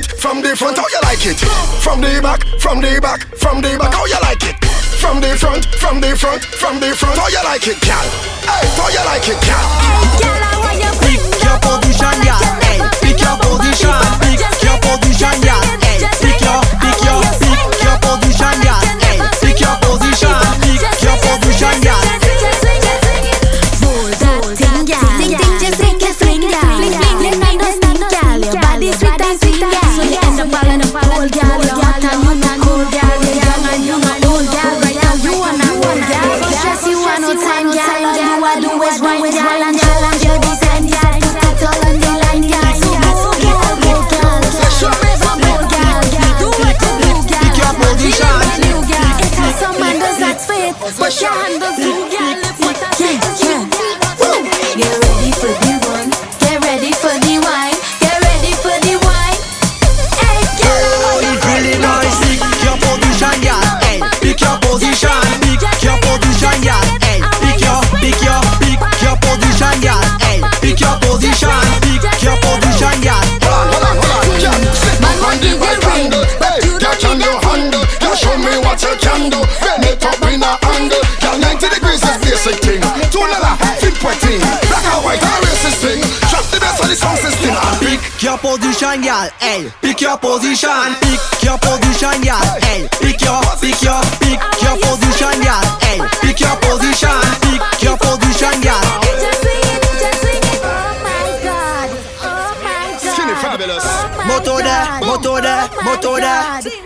front, how you like it? From the back, how you like it? From the front, how you like it, gal? Hey, how you like it, gal? Gal, I want you Pick your position, gal. Hey, pick your position. Pick your position, gal. Hey, pick your position, gal. Hey, pick your position. Pick your position, gal. roll that thing, gal. Ting, just make it fling, gal. Fling, understand, gal. Your body's sweet and sweet, gal. So you end up falling, gal. You're hot and you not cold, gal. You're young and you not old, gal. Right now you wanna old, gal. Stress you want no time, gal. All you wanna do is wine, gal. And challenge your design, gal. Put it all on the line, gal. So go, gal, go, gal. Forever bold, gal. Do what you do, gal. Pick your position. It has some handles that's fit, but your handles do, gal. If what I say is you, gal. Get ready for the run. Get ready for the wine. Get ready for the wine. Hey, gal. Oh, it's really nice. Pick your position, gal. Hey, pick your position. Pick your position, gal. Hey, pick your position, gal. Hey, pick your position. Pick your position, gal. Hold on, gal. Sit back on the right handle. Hey, catch on your handle. Gal, show me what you can do. Bend it up in a angle. Gal, 90 degrees is basic thing. Two another, flip wetting. Black and white, and racist thing. Drop the best of the sound system and pick. Pick your position, gal. Hey, pick your position. Pick your position, gal. Hey, pick your position, gal. Hey, pick your position. Pick your position, gal. Just sing it. Oh my God. Oh my God. Skinny fabulous. Oh my Moto there, God. moto there, Oh my moto there. God.